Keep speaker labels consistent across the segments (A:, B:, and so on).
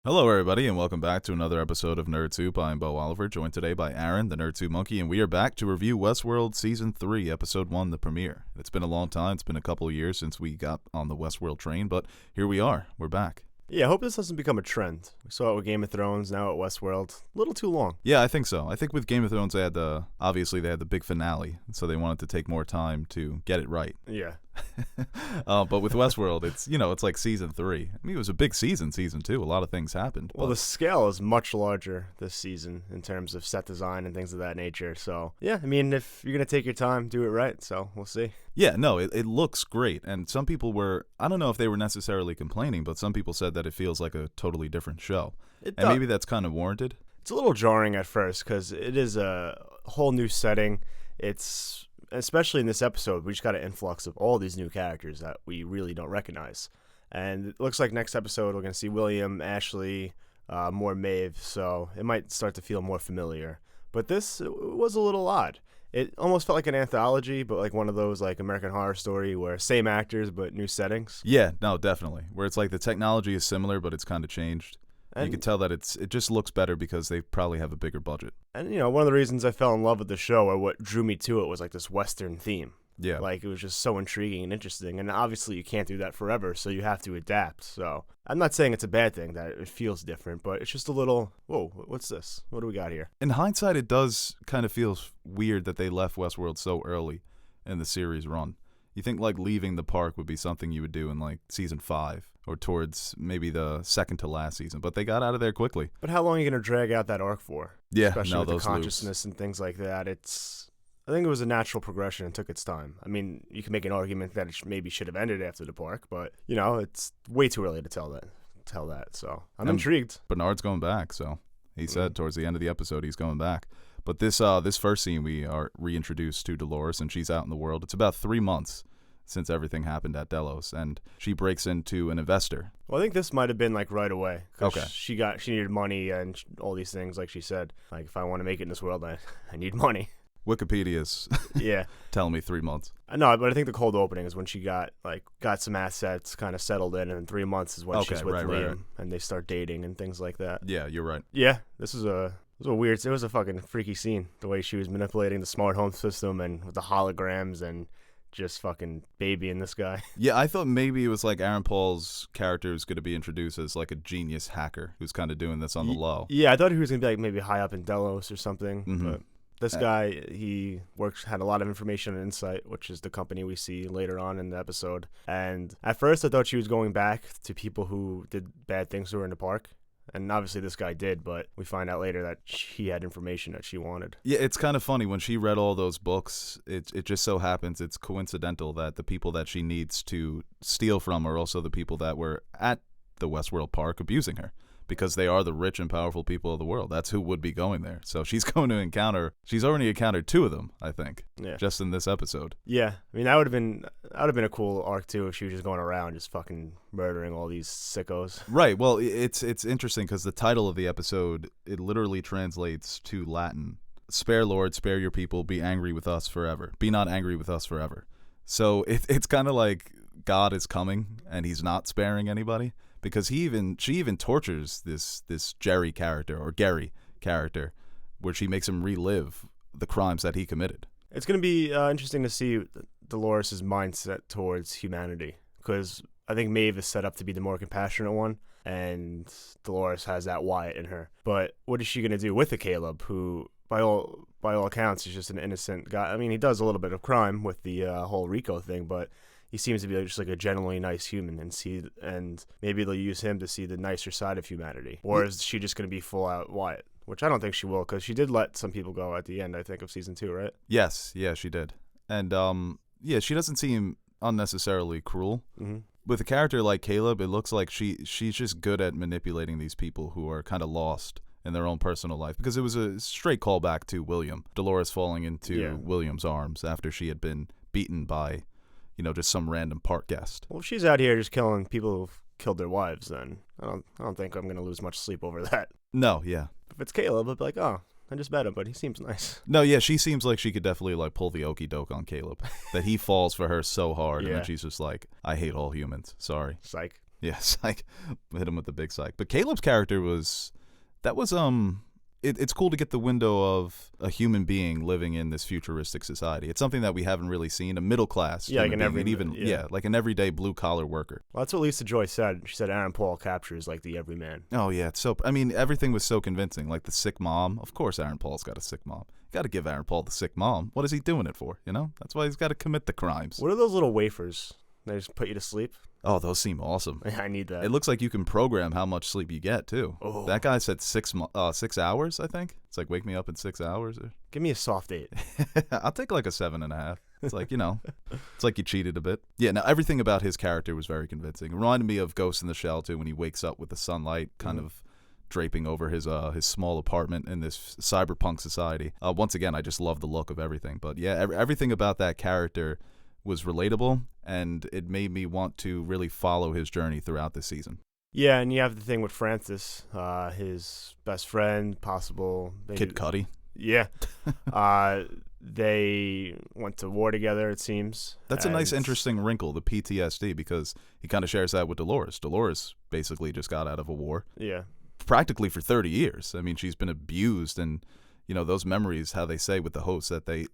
A: Hello, everybody, and welcome back to another episode of Nerd Soup. I'm Beau Oliver, joined today by Aaron, the Nerd Soup Monkey, and we are back to review Westworld Season 3, Episode 1, the premiere. It's been a long time. It's been a couple of years since we got on the Westworld train, but here we are. We're back.
B: Yeah, I hope this doesn't become a trend. We saw it with Game of Thrones, now at Westworld. A little too long.
A: Yeah, I think so. I think with Game of Thrones, they had the big finale, so they wanted to take more time to get it right.
B: Yeah.
A: But with Westworld, it's like Season 3. I mean, it was a big season 2. A lot of things happened.
B: Well, the scale is much larger this season in terms of set design and things of that nature. So, yeah, I mean, if you're going to take your time, do it right. So, we'll see.
A: Yeah, no, it looks great. And some people I don't know if they were necessarily complaining, but some people said that it feels like a totally different show. And maybe that's kind of warranted.
B: It's a little jarring at first because it is a whole new setting. It's, especially in this episode, we just got an influx of all these new characters that we really don't recognize. And it looks like next episode we're going to see William, Ashley, more Maeve, so it might start to feel more familiar. But this was a little odd. It almost felt like an anthology, but like one of those like American Horror Story where same actors but new settings.
A: Yeah, no, definitely. Where it's like the technology is similar, but it's kind of changed. And you can tell that it just looks better because they probably have a bigger budget.
B: And, one of the reasons I fell in love with the show, or what drew me to it, was like this Western theme.
A: Yeah.
B: Like, it was just so intriguing and interesting. And obviously you can't do that forever, so you have to adapt. So I'm not saying it's a bad thing that it feels different, but it's just a little, whoa, what's this? What do we got here?
A: In hindsight, it does kind of feel weird that they left Westworld so early in the series run. You think like leaving the park would be something you would do in like season 5 or towards maybe the second to last season, but they got out of there quickly.
B: But how long are you going to drag out that arc for?
A: Yeah,
B: especially with
A: those
B: the consciousness loops and things like that. I think it was a natural progression and took its time. I mean, you can make an argument that it maybe should have ended after the park, but it's way too early to tell that. So I'm intrigued.
A: Bernard's going back, so he said towards the end of the episode he's going back. But this first scene, we are reintroduced to Dolores, and she's out in the world. It's about 3 months since everything happened at Delos, and she breaks into an investor.
B: Well, I think this might have been like right away.
A: Okay.
B: She needed money and all these things, like she said. Like, if I want to make it in this world, I need money.
A: Wikipedia's telling me 3 months.
B: No, but I think the cold opening is when she got some assets kind of settled in, and in 3 months is when she's with Liam, right. And they start dating and things like that.
A: Yeah, you're right.
B: Yeah, it was a fucking freaky scene, the way she was manipulating the smart home system and with the holograms and just fucking babying this guy.
A: Yeah, I thought maybe it was like Aaron Paul's character was going to be introduced as like a genius hacker who's kind of doing this on the low.
B: Yeah, I thought he was going to be like maybe high up in Delos or something, but this guy, he had a lot of information and insight, which is the company we see later on in the episode. And at first I thought she was going back to people who did bad things to her in the park. And obviously this guy did, but we find out later that he had information that she wanted. Yeah,
A: it's kind of funny. When she read all those books, it just so happens it's coincidental that the people that she needs to steal from are also the people that were at the Westworld park abusing her, because they are the rich and powerful people of the world. That's who would be going there. So she's already encountered 2 of them, I think, just in this episode.
B: Yeah, I mean, that would have been a cool arc too if she was just going around just fucking murdering all these sickos.
A: Right. Well, it's interesting because the title of the episode, it literally translates to Latin: "Spare, Lord, spare your people. Be angry with us forever. Be not angry with us forever." So it's kind of like God is coming and he's not sparing anybody. Because she even tortures this Gary character, where she makes him relive the crimes that he committed.
B: It's going to be interesting to see Dolores' mindset towards humanity, because I think Maeve is set up to be the more compassionate one, and Dolores has that Wyatt in her. But what is she going to do with the Caleb, who, by all accounts, is just an innocent guy? I mean, he does a little bit of crime with the whole Rico thing, but he seems to be just like a genuinely nice human, and maybe they'll use him to see the nicer side of humanity. Or is she just going to be full out Wyatt? Which I don't think she will, because she did let some people go at the end, I think, of season 2, right?
A: Yes, yeah, she did. And she doesn't seem unnecessarily cruel. Mm-hmm. With a character like Caleb, it looks like she's just good at manipulating these people who are kind of lost in their own personal life, because it was a straight callback to William. Dolores falling into William's arms after she had been beaten by just some random park guest.
B: Well, if she's out here just killing people who've killed their wives, then I don't think I'm going to lose much sleep over that.
A: No, yeah.
B: If it's Caleb, I'd be like, oh, I just met him, but he seems nice.
A: No, yeah, she seems like she could definitely pull the okie doke on Caleb. That he falls for her so hard, and then she's just like, I hate all humans. Sorry.
B: Psych.
A: Yeah, psych. Hit him with the big psych. But Caleb's character was it's cool to get the window of a human being living in this futuristic society. It's something that we haven't really seen. A middle class,
B: Yeah, like
A: human being, like an everyday blue collar worker.
B: Well, that's what Lisa Joy said. She said Aaron Paul captures like the everyman.
A: Oh yeah, it's so. I mean, everything was so convincing. Like the sick mom. Of course, Aaron Paul's got a sick mom. You got to give Aaron Paul the sick mom. What is he doing it for? You know, that's why he's got to commit the crimes.
B: What are those little wafers? They just put you to sleep.
A: Oh, those seem awesome.
B: I need that.
A: It looks like you can program how much sleep you get too.
B: Oh.
A: That guy said 6 hours. I think it's like wake me up in 6 hours.
B: Give me a soft 8.
A: I'll take like a 7.5. It's like, it's like you cheated a bit. Yeah. Now everything about his character was very convincing. It reminded me of Ghost in the Shell too, when he wakes up with the sunlight kind of draping over his small apartment in this cyberpunk society. Once again, I just love the look of everything. But yeah, everything about that character was relatable, and it made me want to really follow his journey throughout the season.
B: Yeah, and you have the thing with Francis, his best friend, possible
A: Kid Cudi.
B: Yeah. They went to war together, it seems.
A: That's a nice, interesting wrinkle, the PTSD, because he kind of shares that with Dolores. Dolores basically just got out of a war.
B: Yeah.
A: Practically for 30 years. I mean, she's been abused, and those memories, how they say with the hosts that they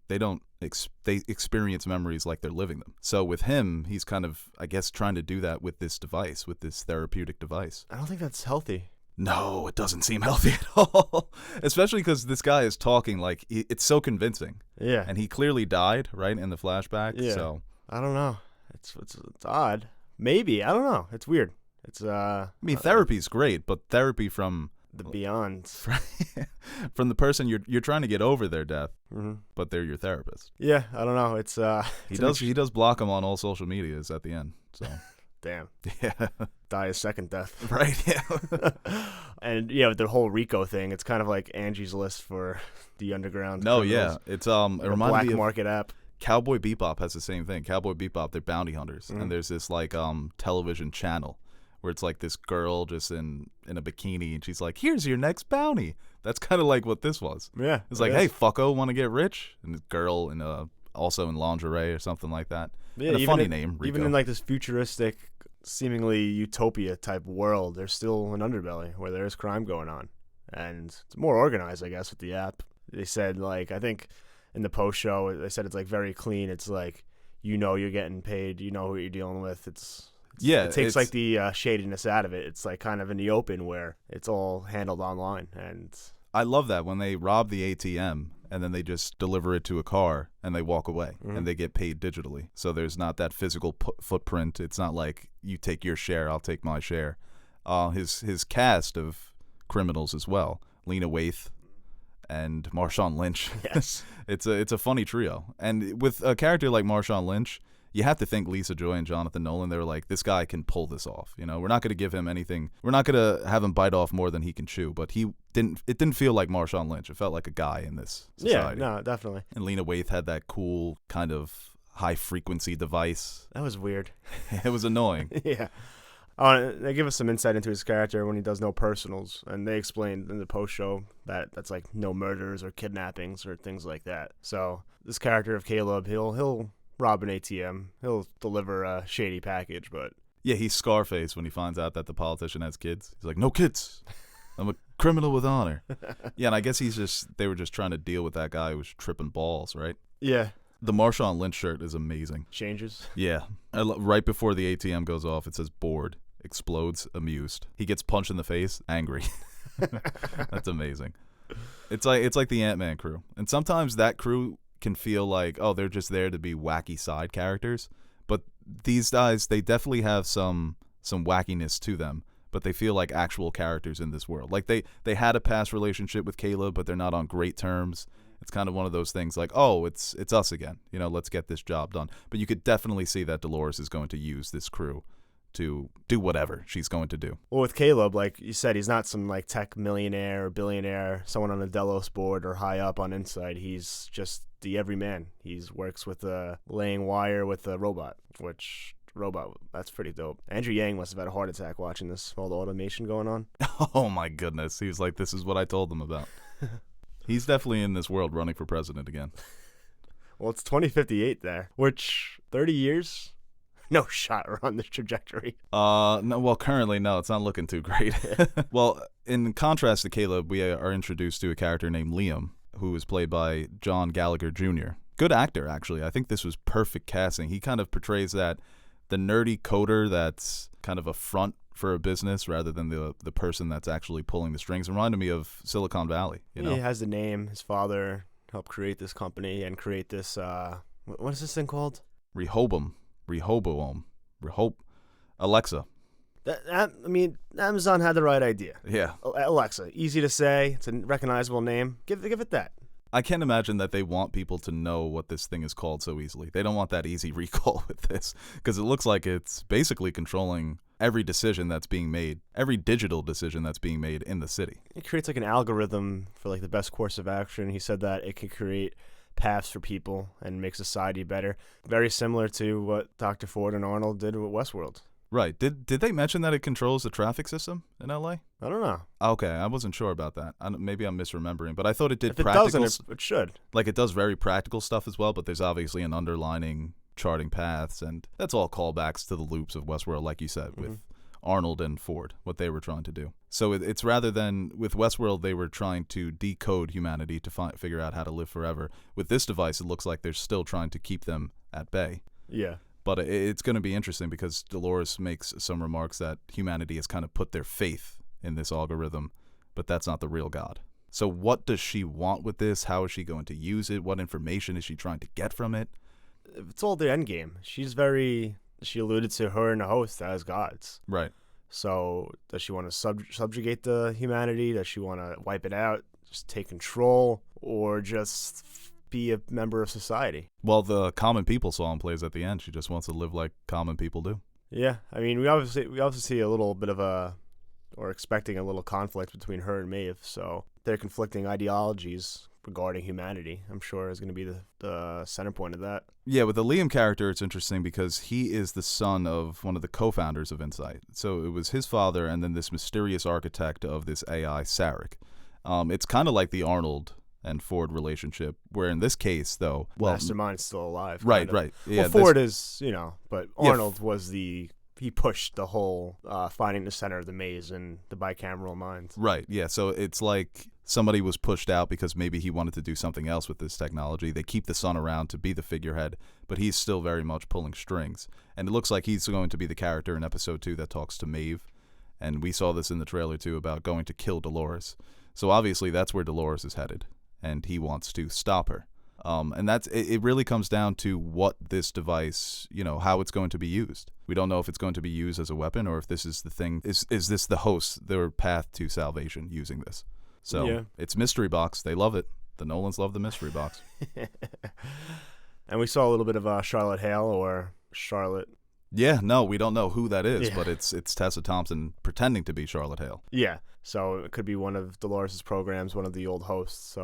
A: experience memories like they're living them. So with him, he's kind of, I guess, trying to do that with this device, with this therapeutic device.
B: I don't think that's healthy.
A: No, it doesn't seem healthy at all. Especially because this guy is talking like it's so convincing.
B: Yeah.
A: And he clearly died, right, in the flashback.
B: Yeah.
A: So
B: I don't know. It's odd. Maybe. I don't know. It's weird. It's
A: I mean, therapy's great, but therapy from
B: the beyond,
A: from the person you're trying to get over their death, but they're your therapist.
B: Yeah, I don't know. It's
A: he does block them on all social medias at the end. So
B: damn.
A: Yeah.
B: Die a second death.
A: Right. Yeah.
B: And with the whole Rico thing, it's kind of like Angie's List for the underground.
A: No,
B: criminals.
A: yeah, it's
B: like
A: it reminds
B: black
A: me of
B: market app.
A: Cowboy Bebop has the same thing. Cowboy Bebop, they're bounty hunters, and there's this like television channel where it's like this girl just in a bikini, and she's like, "Here's your next bounty." That's kind of like what this was.
B: Yeah,
A: it's like, "Hey, fucko, want to get rich?" And this girl in also in lingerie or something like that.
B: Yeah,
A: and a funny name, Rico.
B: Even in like this futuristic, seemingly utopia type world, there's still an underbelly where there is crime going on, and it's more organized, I guess, with the app. They said, like, I think in the post show, they said it's like very clean. It's like you're getting paid, you know who you're dealing with. It takes like the shadiness out of it. It's like kind of in the open where it's all handled online. And
A: I love that when they rob the ATM and then they just deliver it to a car and they walk away and they get paid digitally. So there's not that physical footprint. It's not like you take your share, I'll take my share. His cast of criminals as well, Lena Waithe and Marshawn Lynch.
B: Yes.
A: It's a funny trio. And with a character like Marshawn Lynch, you have to think Lisa Joy and Jonathan Nolan, they were like, this guy can pull this off. We're not going to give him anything. We're not going to have him bite off more than he can chew. But it didn't feel like Marshawn Lynch. It felt like a guy in this society.
B: Yeah, no, definitely.
A: And Lena Waithe had that cool kind of high-frequency device.
B: That was weird.
A: It was annoying.
B: Yeah. They give us some insight into his character when he does no personals. And they explained in the post-show that that's like no murders or kidnappings or things like that. So this character of Caleb, he'll rob an ATM. He'll deliver a shady package, but
A: yeah, he's Scarface when he finds out that the politician has kids. He's like, "No kids. I'm a criminal with honor." Yeah, and I guess they were just trying to deal with that guy who was tripping balls, right?
B: Yeah.
A: The Marshawn Lynch shirt is amazing.
B: Changes.
A: Yeah. Right before the ATM goes off, it says bored, explodes, amused. He gets punched in the face, angry. That's amazing. It's like the Ant-Man crew. And sometimes that crew can feel like, oh, they're just there to be wacky side characters, but these guys, they definitely have some wackiness to them, but they feel like actual characters in this world. Like they had a past relationship with Caleb, but they're not on great terms. It's kind of one of those things like, oh, it's us again, let's get this job done. But you could definitely see that Dolores is going to use this crew to do whatever she's going to do.
B: Well, with Caleb, like you said, he's not some like tech millionaire or billionaire, someone on the Delos board or high up on Inside. He's just the everyman. He works with laying wire with a robot, that's pretty dope. Andrew Yang must have had a heart attack watching this, all the automation going on.
A: Oh my goodness. He was like, this is what I told them about. He's definitely in this world running for president again.
B: Well, it's 2058 there, which 30 years? no shot are on this trajectory.
A: No, well, currently, no, it's not looking too great. Well, in contrast to Caleb, we are introduced to a character named Liam, who is played by John Gallagher Jr. Good actor, actually. I think this was perfect casting. He kind of portrays the nerdy coder that's kind of a front for a business rather than the person that's actually pulling the strings. It reminded me of Silicon Valley. You know?
B: He has the name. His father helped create this company and create this, what is this thing called?
A: Rehoboam. Alexa.
B: I mean, Amazon had the right idea.
A: Yeah.
B: Alexa, easy to say. It's a recognizable name. Give it that.
A: I can't imagine that they want people to know what this thing is called so easily. They don't want that easy recall with this because it looks like it's basically controlling every decision that's being made, every digital decision that's being made in the city.
B: It creates like an algorithm for like the best course of action. He said that it can create paths for people and make society better. Very similar to what Dr. Ford and Arnold did with Westworld.
A: Right. Did they mention that it controls the traffic system in LA?
B: I don't know.
A: Okay, I wasn't sure about that. Maybe I'm misremembering, but I thought it did
B: If it
A: practical.
B: doesn't, it should.
A: Like it does very practical stuff as well, but there's obviously an underlining charting paths, and that's all callbacks to the loops of Westworld, like you said, with Arnold and Ford, what they were trying to do. So it's rather than with Westworld, they were trying to decode humanity to figure out how to live forever. With this device, it looks like they're still trying to keep them at bay.
B: Yeah.
A: But it's going to be interesting because Dolores makes some remarks that humanity has kind of put their faith in this algorithm, but that's not the real God. So what does she want with this? How is she going to use it? What information is she trying to get from it?
B: It's all the end game. She alluded to her and the host as gods.
A: Right.
B: So does she want to subjugate the humanity? Does she want to wipe it out, just take control, or just be a member of society?
A: Well, the common people song plays at the end. She just wants to live like common people do.
B: Yeah, I mean, we obviously see a little bit of or expecting a little conflict between her and Maeve. So their conflicting ideologies regarding humanity, I'm sure, is going to be the center point of that.
A: Yeah, with the Liam character, it's interesting because he is the son of one of the co-founders of Insight. So it was his father and then this mysterious architect of this AI, Sarek. It's kind of like the Arnold and Ford relationship, where in this case, though,
B: Mastermind's still alive.
A: Right. Yeah,
B: well, Ford is, but Arnold was he pushed the whole finding the center of the maze and the bicameral mind.
A: Right, yeah, so it's like somebody was pushed out because maybe he wanted to do something else with this technology. They keep the son around to be the figurehead, but he's still very much pulling strings. And it looks like he's going to be the character in episode 2 that talks to Maeve, and we saw this in the trailer too about going to kill Dolores. So obviously that's where Dolores is headed, and he wants to stop her. And it really comes down to what this device, how it's going to be used. We don't know if it's going to be used as a weapon or if this is the thing. Is this the host, their path to salvation using this? So yeah. It's mystery box. They love it. The Nolans love the mystery box.
B: And we saw a little bit of Charlotte Hale or Charlotte.
A: Yeah, no, we don't know who that is, but it's Tessa Thompson pretending to be Charlotte Hale.
B: Yeah, so it could be one of Dolores' programs, one of the old hosts.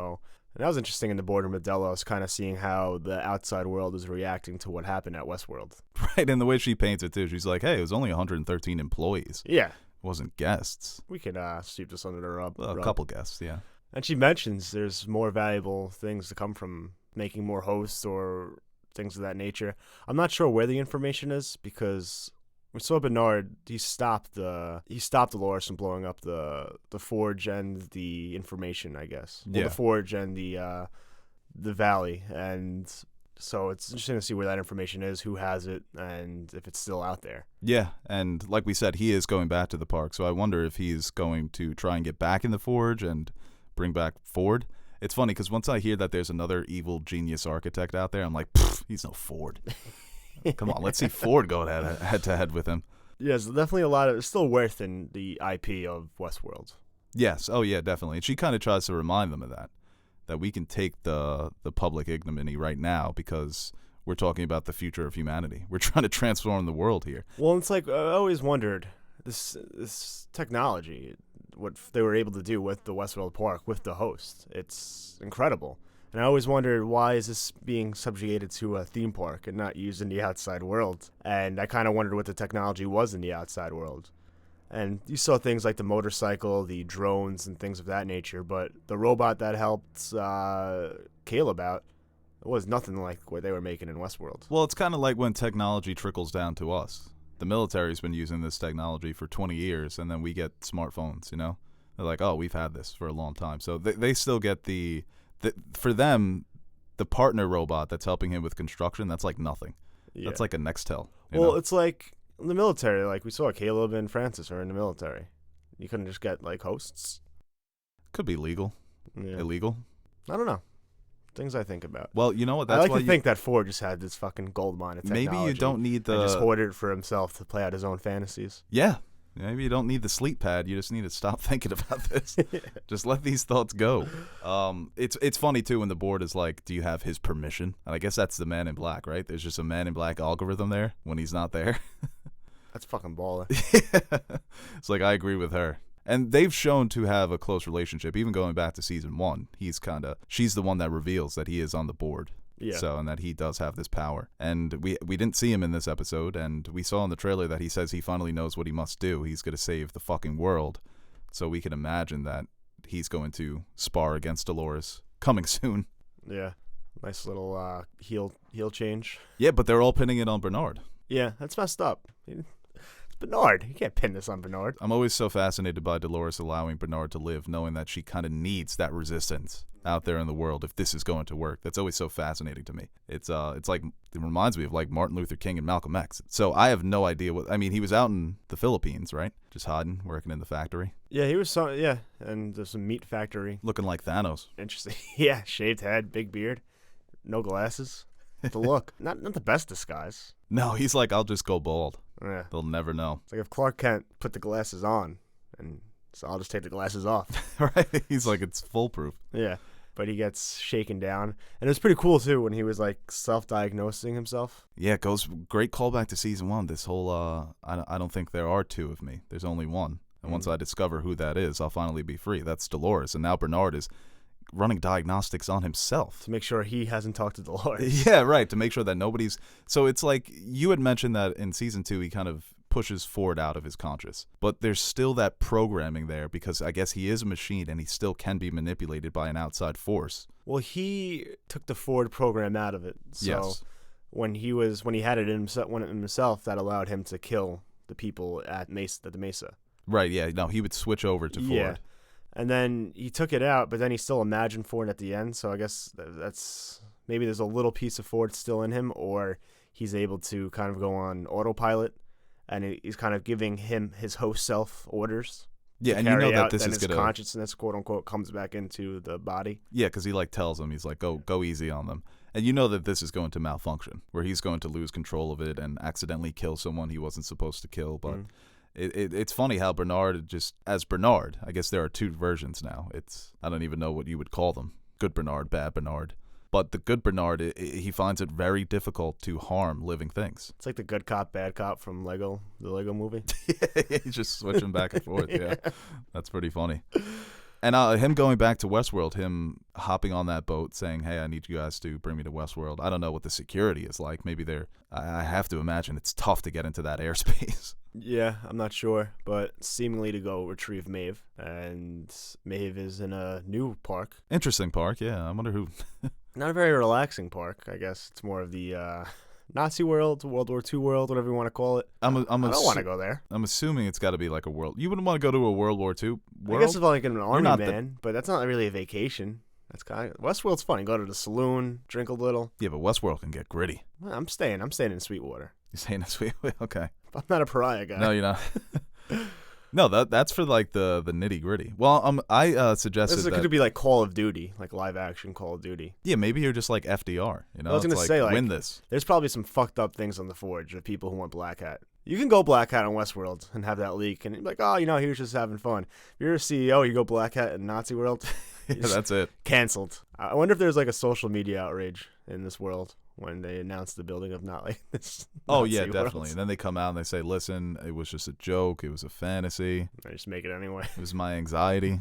B: And that was interesting in the boardroom of Delos, kind of seeing how the outside world is reacting to what happened at Westworld.
A: Right, and the way she paints it, too. She's like, hey, it was only 113 employees.
B: Yeah.
A: It wasn't guests.
B: We could sweep this under the rug.
A: Well, a couple guests, yeah.
B: And she mentions there's more valuable things to come from making more hosts or things of that nature. I'm not sure where the information is because we saw Bernard. He stopped Dolores from blowing up the forge and the information, I guess. Well,
A: yeah.
B: The forge and the valley, and so it's interesting to see where that information is, who has it, and if it's still out there.
A: Yeah, and like we said, he is going back to the park, so I wonder if he's going to try and get back in the forge and bring back Ford. It's funny because once I hear that there's another evil genius architect out there, I'm like, he's no Ford. Come on, let's see Ford go head to head with him.
B: Yes, definitely it's still worth in the IP of Westworld.
A: Yes, oh yeah, definitely. And she kind of tries to remind them of that we can take the public ignominy right now because we're talking about the future of humanity. We're trying to transform the world here.
B: Well, it's like I always wondered this technology, what they were able to do with the Westworld Park with the host. It's incredible. And I always wondered, why is this being subjugated to a theme park and not used in the outside world? And I kind of wondered what the technology was in the outside world. And you saw things like the motorcycle, the drones, and things of that nature. But the robot that helped Caleb out, It was nothing like what they were making in Westworld.
A: Well, it's kind of like when technology trickles down to us. The military's been using this technology for 20 years, and then we get smartphones, you know? They're like, oh, we've had this for a long time. So they still get for them, the partner robot that's helping him with construction, that's like nothing.
B: Yeah.
A: That's like a Nextel.
B: Well, it's like the military. Like we saw Caleb and Francis are in the military. You couldn't just get like hosts.
A: Could be legal.
B: Yeah.
A: Illegal.
B: I don't know. Things I think about.
A: Well, you know what?
B: I
A: That's
B: like
A: why
B: to think that Ford just had this fucking gold mine of technology.
A: maybe you don't need
B: and just hoarded it for himself to play out his own fantasies.
A: Yeah. Maybe you don't need the sleep pad. You just need to stop thinking about this. Just let these thoughts go. It's funny, too, when the board is like, do you have his permission? And I guess that's the Man in Black, right? There's just a Man in Black algorithm there when he's not there.
B: That's fucking baller.
A: It's like, I agree with her. And they've shown to have a close relationship, even going back to season 1. She's the one that reveals that he is on the board.
B: Yeah.
A: So, and that he does have this power. And we didn't see him in this episode, and we saw in the trailer that he says he finally knows what he must do. He's going to save the fucking world. So we can imagine that he's going to spar against Dolores coming soon.
B: Yeah. Nice little heel change.
A: Yeah, but they're all pinning it on Bernard.
B: Yeah, that's messed up. It's Bernard. You can't pin this on Bernard.
A: I'm always so fascinated by Dolores allowing Bernard to live, knowing that she kind of needs that resistance out there in the world if this is going to work. That's always so fascinating to me. It's like, it reminds me of like Martin Luther King and Malcolm X. So I have no idea he was out in the Philippines, right? Just hiding, working in the factory.
B: Yeah, he was and there's a meat factory.
A: Looking like Thanos.
B: Interesting. Yeah, shaved head, big beard, no glasses. The look. Not the best disguise.
A: No, he's like, I'll just go bald.
B: Yeah.
A: They'll never know.
B: It's like if Clark Kent put the glasses on, and so I'll just take the glasses off.
A: Right? He's like, it's foolproof.
B: Yeah. But he gets shaken down. And it was pretty cool, too, when he was, like, self-diagnosing himself.
A: Yeah, it goes, great callback to season 1. This whole, I don't think there are two of me. There's only one. And once I discover who that is, I'll finally be free. That's Dolores. And now Bernard is running diagnostics on himself.
B: To make sure he hasn't talked to Dolores.
A: Yeah, right. To make sure that nobody's... So it's like, you had mentioned that in season 2, he kind of pushes Ford out of his conscious. But there's still that programming there because I guess he is a machine and he still can be manipulated by an outside force.
B: Well, he took the Ford program out of it. So
A: yes.
B: when he had it in himself, that allowed him to kill the people at the Mesa.
A: Right, yeah. No, he would switch over to Ford.
B: Yeah. And then he took it out, but then he still imagined Ford at the end. So I guess that's maybe there's a little piece of Ford still in him, or he's able to kind of go on autopilot, and he's kind of giving him his host self orders.
A: Yeah, and you know that this is
B: his consciousness, quote unquote, comes back into the body.
A: Yeah, because he like tells him, he's like, go easy on them. And you know that this is going to malfunction, where he's going to lose control of it and accidentally kill someone he wasn't supposed to kill. But it's funny how Bernard as Bernard, I guess there are two versions now. I don't even know what you would call them. Good Bernard, bad Bernard. But the good Bernard, he finds it very difficult to harm living things.
B: It's like the good cop, bad cop from the Lego movie.
A: Yeah, he's just switching back and forth. Yeah, that's pretty funny. And him going back to Westworld, him hopping on that boat saying, hey, I need you guys to bring me to Westworld. I don't know what the security is like. Maybe I have to imagine it's tough to get into that airspace.
B: Yeah, I'm not sure, but seemingly to go retrieve Maeve. And Maeve is in a new park.
A: Interesting park, yeah. I wonder who...
B: Not a very relaxing park, I guess. It's more of the Nazi world, World War II world, whatever you want to call it. I don't want to go there.
A: I'm assuming it's got to be like a world. You wouldn't want to go to a World War II world?
B: I guess it's like an army man, but that's not really a vacation. That's kind of Westworld's fun. You go to the saloon, drink a little.
A: Yeah, but Westworld can get gritty.
B: Well, I'm staying in Sweetwater.
A: You're staying in Sweetwater? Okay.
B: I'm not a pariah guy.
A: No, you're not. No, that's for like the nitty gritty. Well, I suggested
B: this could be like Call of Duty, like live action Call of Duty.
A: Yeah, maybe you're just like FDR. You know,
B: I was gonna say
A: win this.
B: There's probably some fucked up things on the Forge of people who want Black Hat. You can go Black Hat on Westworld and have that leak, and you're like, oh, he was just having fun. If you're a CEO, you go Black Hat in Nazi world.
A: Yeah, that's it.
B: Canceled. I wonder if there's like a social media outrage in this world when they announced the building of not like this.
A: Oh yeah, definitely. And then they come out and they say, "Listen, it was just a joke. It was a fantasy.
B: I just make it anyway.
A: It was my anxiety."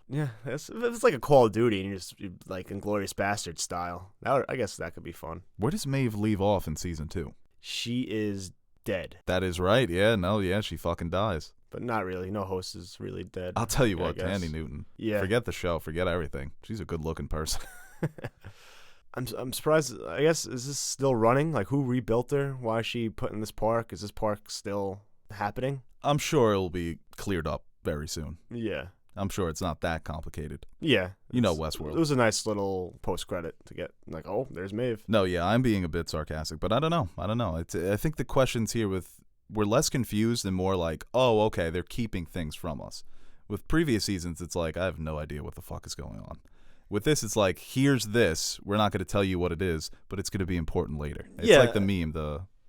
B: Yeah, it's like a Call of Duty, and you're like Inglourious Bastard style. I guess that could be fun.
A: Where does Maeve leave off in season 2?
B: She is dead.
A: That is right. Yeah, she fucking dies.
B: But not really. No host is really dead.
A: I'll tell you what, Tandy Newton.
B: Yeah.
A: Forget the show. Forget everything. She's a good-looking person.
B: I'm surprised. I guess, is this still running? Like, who rebuilt her? Why is she put in this park? Is this park still happening?
A: I'm sure it'll be cleared up very soon.
B: Yeah.
A: I'm sure it's not that complicated.
B: Yeah.
A: You know
B: It
A: Westworld.
B: was a nice little post credit to get, like, oh, there's Maeve.
A: No, yeah, I'm being a bit sarcastic, but I don't know. I think the questions here we're less confused and more like, oh, okay, they're keeping things from us. With previous seasons, it's like, I have no idea what the fuck is going on. With this, it's like, here's this. We're not going to tell you what it is, but it's going to be important later. It's like the meme,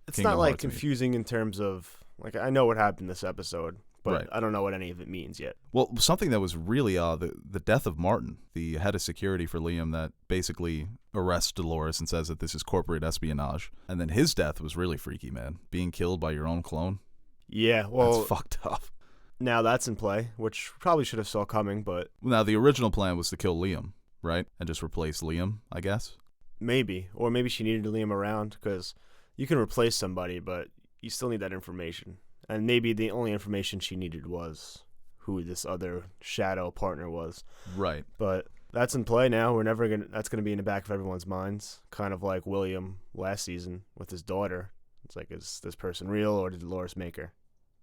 B: It's
A: Kingdom
B: not like
A: Hearts meme.
B: confusing in terms of, like, I know what happened this episode, but
A: Right.
B: I don't know what any of it means yet.
A: Well, something that was really the death of Martin, the head of security for Liam, that basically arrests Dolores and says that this is corporate espionage. And then his death was really freaky, man. Being killed by your own clone.
B: Yeah, well,
A: That's fucked up.
B: now that's in play, which probably should have saw coming, but
A: Now, the original plan was to kill Liam, right? And just replace Liam, I guess.
B: maybe. Or maybe she needed to leave him around, because you can replace somebody, but you still need that information. And maybe the only information she needed was who this other shadow partner was.
A: Right.
B: But that's in play now. That's gonna be in the back of everyone's minds. Kind of like William last season with his daughter. It's like, is this person real, or did Dolores make her?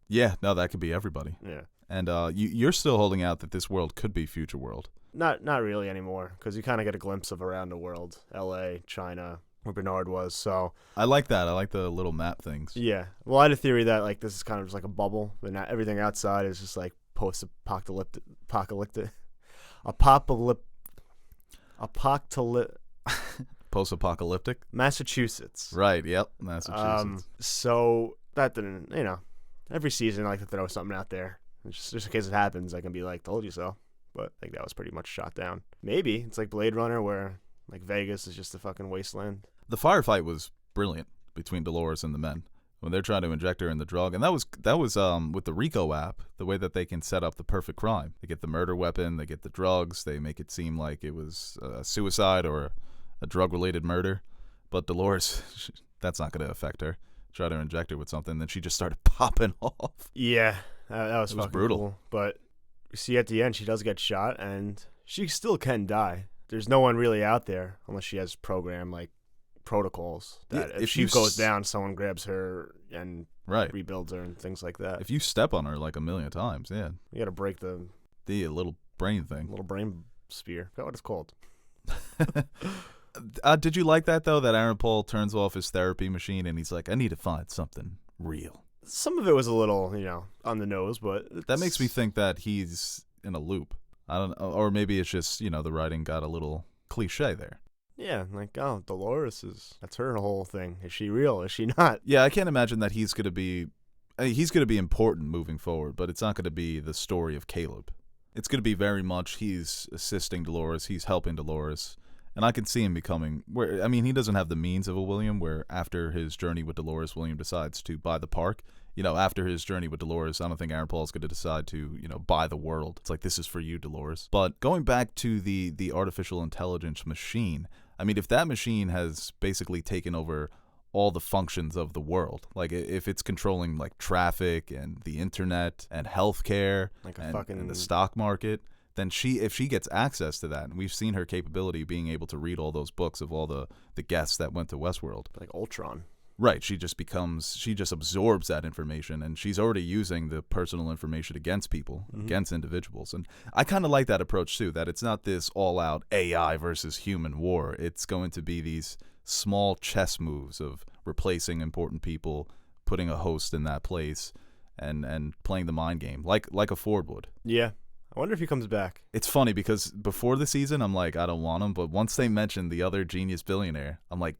A: Yeah, no, that could be everybody.
B: Yeah.
A: And you're still holding out that this world could be future world.
B: Not really anymore, because you kind of get a glimpse of around the world. L.A., China, where Bernard was. So
A: I like that. I like the little map things.
B: yeah. Well, I had a theory that, like, this is kind of just like a bubble, and everything outside is just like post-apocalyptic,
A: Post-apocalyptic.
B: Massachusetts.
A: Right. Yep. Massachusetts.
B: So that didn't, every season I like to throw something out there, just in case it happens. I can be like, told you so. But I think that was pretty much shot down. Maybe it's like Blade Runner, where like Vegas is just a fucking wasteland.
A: The firefight was brilliant between Dolores and the men when they're trying to inject her in the drug, and that was with the Rico app, the way that they can set up the perfect crime. They get the murder weapon, they get the drugs, they make it seem like it was a suicide or a drug-related murder. But Dolores, that's not going to affect her. Try to inject her with something, then she just started popping off.
B: Yeah, that was fucking
A: brutal.
B: cool. But you see, at the end, she does get shot, and she still can die. There's no one really out there unless she has programmed like protocols that
A: Yeah,
B: if she goes down, someone grabs her and
A: Right.
B: rebuilds her and things like that.
A: If you step on her like a million times, yeah,
B: You got to break the
A: little brain thing.
B: little brain spear. I forgot what it's called.
A: Did you like that, though, that Aaron Paul turns off his therapy machine and he's like, I need to find something real?
B: Some of it was a little, on the nose, but
A: That makes me think that he's in a loop. I don't know, or maybe it's just, the writing got a little cliche there.
B: Yeah, like, oh, Dolores that's her whole thing. Is she real? Is she not?
A: Yeah, I can't imagine that he's going to be important moving forward, but it's not going to be the story of Caleb. It's going to be very much he's assisting Dolores, he's helping Dolores. And I can see him becoming, he doesn't have the means of a William, where after his journey with Dolores, William decides to buy the park. After his journey with Dolores, I don't think Aaron Paul's going to decide to, buy the world. It's like, this is for you, Dolores. But going back to the artificial intelligence machine, if that machine has basically taken over all the functions of the world, like if it's controlling like traffic and the internet and healthcare
B: Like
A: and the stock market, then if she gets access to that, and we've seen her capability being able to read all those books of all the guests that went to Westworld.
B: like Ultron.
A: Right, she just absorbs that information, and she's already using the personal information against people, against individuals. And I kind of like that approach too, that it's not this all-out AI versus human war. It's going to be these small chess moves of replacing important people, putting a host in that place, and playing the mind game, like a Ford would.
B: Yeah. I wonder if he comes back.
A: It's funny because before the season, I'm like, I don't want him. But once they mentioned the other genius billionaire, I'm like,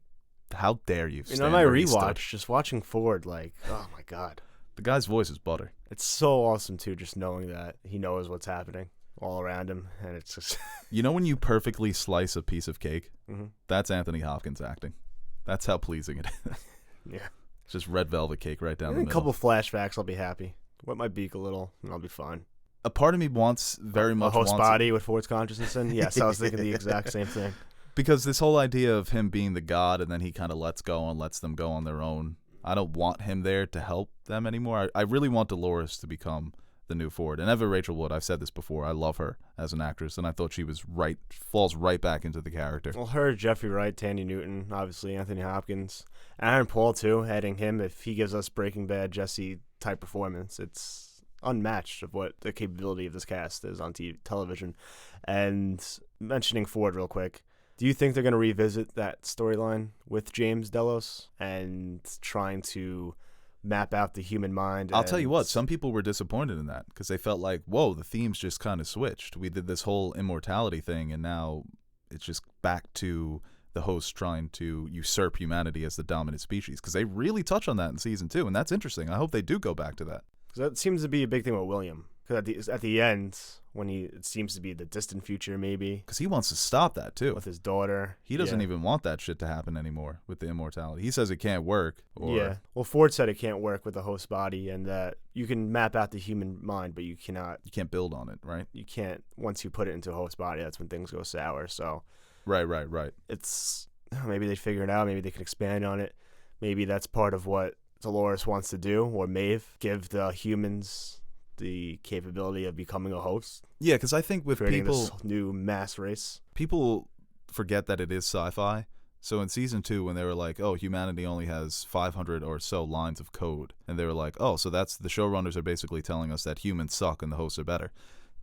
A: how dare you?
B: On my rewatch, just watching Ford, like, oh my God.
A: The guy's voice is butter.
B: It's so awesome, too, just knowing that he knows what's happening all around him. And it's just.
A: When you perfectly slice a piece of cake,
B: Mm-hmm.
A: that's Anthony Hopkins acting. That's how pleasing it is.
B: Yeah.
A: It's just red velvet cake right down the
B: A
A: middle.
B: couple flashbacks, I'll be happy. Wet my beak a little, and I'll be fine.
A: A part of me wants very much
B: a host
A: wants
B: body with Ford's consciousness in. Yes, I was thinking the exact same thing.
A: Because this whole idea of him being the god and then he kind of lets go and lets them go on their own, I don't want him there to help them anymore. I really want Dolores to become the new Ford. And Evan Rachel Wood, I've said this before, I love her as an actress, and I thought she was falls right back into the character.
B: Well, her, Jeffrey Wright, Tandy Newton, obviously Anthony Hopkins, Aaron Paul too, adding him. If he gives us Breaking Bad Jesse type performance, it's unmatched of what the capability of this cast is on television. And mentioning Ford real quick, do you think they're going to revisit that storyline with James Delos and trying to map out the human mind?
A: I'll tell you what, some people were disappointed in that because they felt like, whoa, the themes just kind of switched. We did this whole immortality thing, and now it's just back to the host trying to usurp humanity as the dominant species, because they really touch on that in season 2, and that's interesting. I hope they do go back to that.
B: Because that seems to be a big thing with William. Because at the end, when it seems to be the distant future, maybe.
A: Because he wants to stop that, too.
B: With his daughter.
A: He doesn't even want that shit to happen anymore with the immortality. He says it can't work.
B: Yeah. Well, Ford said it can't work with the host body, and that you can map out the human mind, but you cannot.
A: You can't build on it, right?
B: You can't. Once you put it into a host body, that's when things go sour. So.
A: Right.
B: It's maybe they figure it out. Maybe they can expand on it. Maybe that's part of what Dolores wants to do, or Maeve, give the humans the capability of becoming a host.
A: Yeah, because I think with
B: creating
A: people,
B: this new mass race.
A: People forget that it is sci-fi. So in season 2, when they were like, oh, humanity only has 500 or so lines of code, and they were like, oh, so that's the showrunners are basically telling us that humans suck and the hosts are better.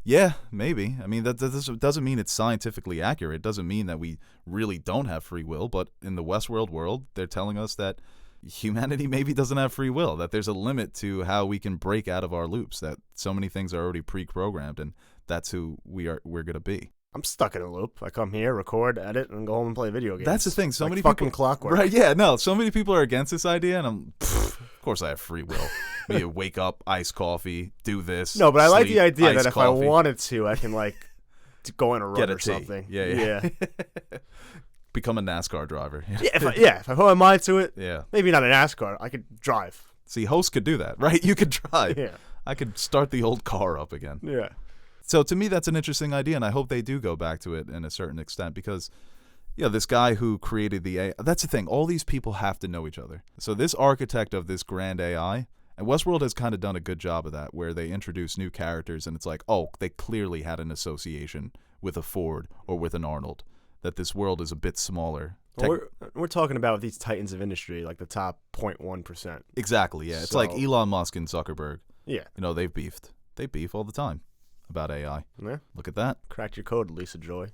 A: Yeah, maybe. I mean, that doesn't mean it's scientifically accurate. It doesn't mean that we really don't have free will. But in the Westworld world, they're telling us that humanity maybe doesn't have free will, that there's a limit to how we can break out of our loops, that so many things are already pre-programmed, and that's who we're going to be.
B: I'm stuck in a loop. I come here, record, edit, and go home and play video games.
A: That's the thing. So
B: like
A: many
B: fucking
A: people,
B: clockwork.
A: Right? Yeah. No. So many people are against this idea, and of course I have free will. Me wake up, ice coffee, do this.
B: No, but I like
A: sleep,
B: the idea that if
A: coffee.
B: I wanted to, I can go on a run
A: Get a
B: or
A: tea.
B: something.
A: Yeah. Become a NASCAR driver.
B: If I put my mind to it.
A: Yeah.
B: Maybe not a NASCAR. I could drive.
A: See, hosts could do that, right? You could drive.
B: Yeah.
A: I could start the old car up again.
B: Yeah.
A: So to me, that's an interesting idea, and I hope they do go back to it in a certain extent because, this guy who created the AI, that's the thing. All these people have to know each other. So this architect of this grand AI, and Westworld has kind of done a good job of that, where they introduce new characters, and it's like, oh, they clearly had an association with a Ford or with an Arnold, that this world is a bit smaller.
B: Well, we're talking about these titans of industry, like the top 0.1%.
A: Exactly, yeah. It's like Elon Musk and Zuckerberg.
B: Yeah.
A: They've beefed. They beef all the time about AI.
B: Yeah.
A: Look at that.
B: Cracked your code, Lisa Joy.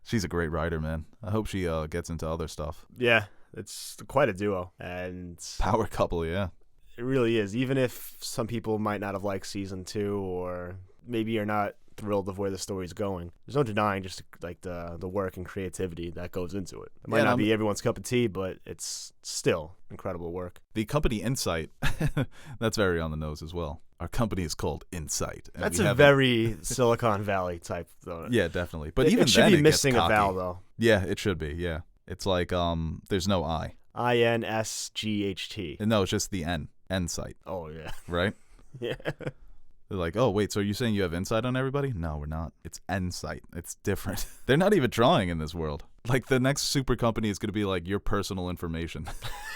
A: She's a great writer, man. I hope she gets into other stuff.
B: Yeah, it's quite a duo. And
A: power couple, yeah.
B: It really is. Even if some people might not have liked season 2 or maybe you're not thrilled of where the story's going, there's no denying just like the work and creativity that goes into it. It might not be everyone's cup of tea, but it's still incredible work.
A: The company Insight, that's very on the nose as well. Our company is called Insight. And
B: that's a very Silicon Valley type, though.
A: Yeah, definitely. But even
B: it should
A: then,
B: be missing a vowel, though.
A: Yeah, it should be. Yeah, it's like there's no I.
B: INSGHT.
A: No, it's just the N. Insight.
B: Oh yeah.
A: Right.
B: Yeah.
A: They're like, oh wait, so are you saying you have insight on everybody? No, we're not. It's Insight. It's different. They're not even trying in this world. Like the next super company is going to be like your personal information.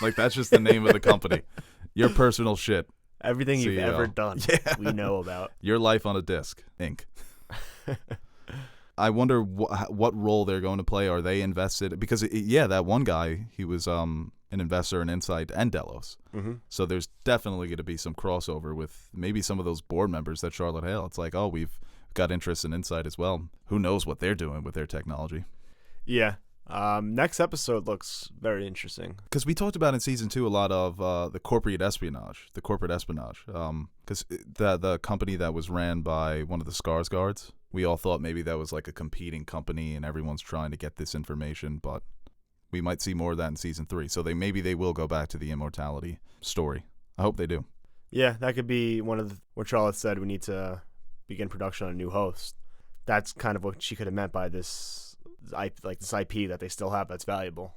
A: Like that's just the name of the company. Your personal shit.
B: Everything you've ever done, we know about.
A: Your life on a disc, Inc. I wonder what role they're going to play. Are they invested? Because, that one guy, he was an investor in Insight and Delos.
B: Mm-hmm.
A: So there's definitely going to be some crossover with maybe some of those board members that Charlotte Hale. It's like, oh, we've got interest in Insight as well. Who knows what they're doing with their technology?
B: Yeah. Next episode looks very interesting.
A: Because we talked about in season 2 a lot of the corporate espionage. Because the company that was ran by one of the Skarsgårds, we all thought maybe that was like a competing company and everyone's trying to get this information, but we might see more of that in season 3. So maybe they will go back to the immortality story. I hope they do.
B: Yeah, that could be one of what Charlotte said. We need to begin production on a new host. That's kind of what she could have meant by this IP that they still have that's valuable.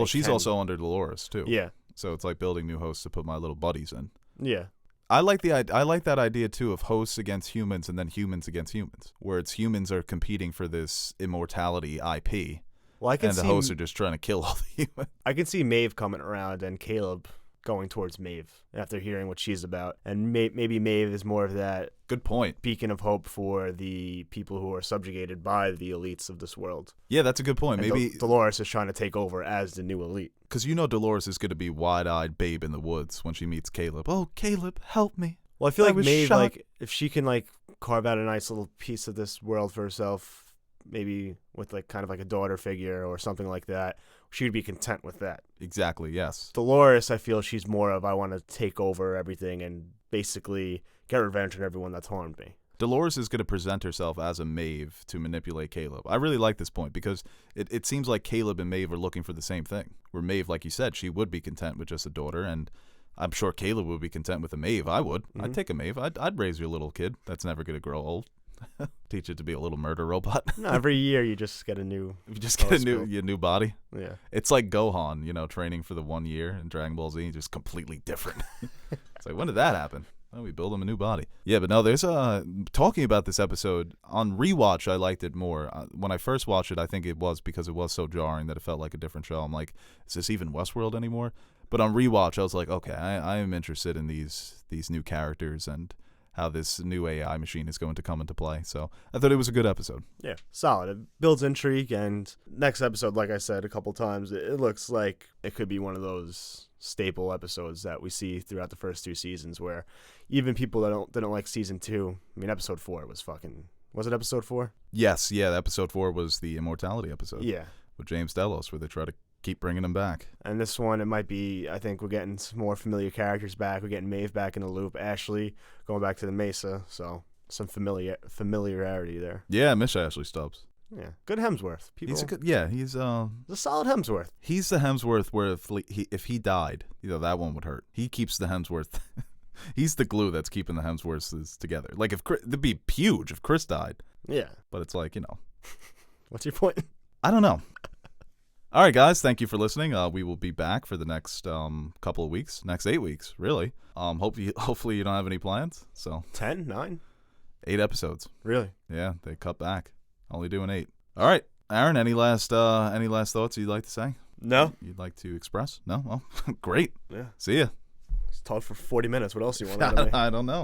A: She's also under Dolores too.
B: Yeah.
A: So it's like building new hosts to put my little buddies in.
B: Yeah.
A: I like that idea too of hosts against humans and then humans against humans, where it's humans are competing for this immortality IP.
B: Well,
A: the hosts are just trying to kill all the humans.
B: I can see Maeve coming around and Caleb going towards Maeve after hearing what she's about. And maybe Maeve is more of that
A: Good point.
B: beacon of hope for the people who are subjugated by the elites of this world.
A: Yeah, that's a good point.
B: And
A: Maybe
B: Dolores is trying to take over as the new elite.
A: because Dolores is going to be wide-eyed babe in the woods when she meets Caleb. Oh, Caleb, help me.
B: Well, I feel
A: I
B: like
A: was
B: Maeve,
A: shot.
B: like, if she can, like, carve out a nice little piece of this world for herself, maybe with, like, kind of like a daughter figure or something like that, she would be content with that.
A: Exactly, yes.
B: Dolores, I feel she's more of, I want to take over everything and basically get revenge on everyone that's harmed me.
A: Dolores is going to present herself as a Maeve to manipulate Caleb. I really like this point because it seems like Caleb and Maeve are looking for the same thing. Where Maeve, like you said, she would be content with just a daughter, and I'm sure Caleb would be content with a Maeve. I would.
B: Mm-hmm.
A: I'd take a Maeve. I'd raise your little kid that's never going to grow old. Teach it to be a little murder robot.
B: No, every year you just get a new...
A: You just get a new body.
B: Yeah.
A: It's like Gohan, training for the 1 year in Dragon Ball Z, just completely different. It's like, when did that happen? Oh, we build him a new body. Yeah, but no, there's talking about this episode on rewatch. I liked it more. When I first watched it, I think it was because it was so jarring that it felt like a different show. I'm like, is this even Westworld anymore? But on rewatch, I was like, okay, I am interested in these new characters and how this new AI machine is going to come into play. So I thought it was a good episode.
B: Yeah, solid. It builds intrigue, and next episode, like I said a couple times, it looks like it could be one of those staple episodes that we see throughout the first 2 seasons, where even people that don't like season 2, I mean, episode 4 was fucking... Was it episode 4?
A: Yes, yeah, episode 4 was the immortality episode.
B: Yeah.
A: With James Delos, where they try to keep bringing him back.
B: And this one, it might be, I think we're getting some more familiar characters back. We're getting Maeve back in the loop. Ashley going back to the Mesa, so some familiarity there.
A: Yeah, I miss Ashley Stubbs.
B: Yeah, good Hemsworth.
A: He's a good, yeah, he's
B: a solid Hemsworth.
A: He's the Hemsworth where if he died, that one would hurt. He keeps the Hemsworth. He's the glue that's keeping the Hemsworths together. Like, it'd be huge if Chris died.
B: Yeah.
A: But it's like,
B: What's your point?
A: I don't know. All right, guys, thank you for listening. We will be back for the next couple of weeks, next 8 weeks, really. Hopefully you don't have any plans. So
B: 10, 9,
A: 8 episodes.
B: Really?
A: Yeah, they cut back, only doing 8. All right, Aaron, any last thoughts you'd like to say?
B: No.
A: You'd like to express? No. Well, great.
B: Yeah.
A: See ya.
B: Talked for 40 minutes. What else do you want out of me?
A: I don't know.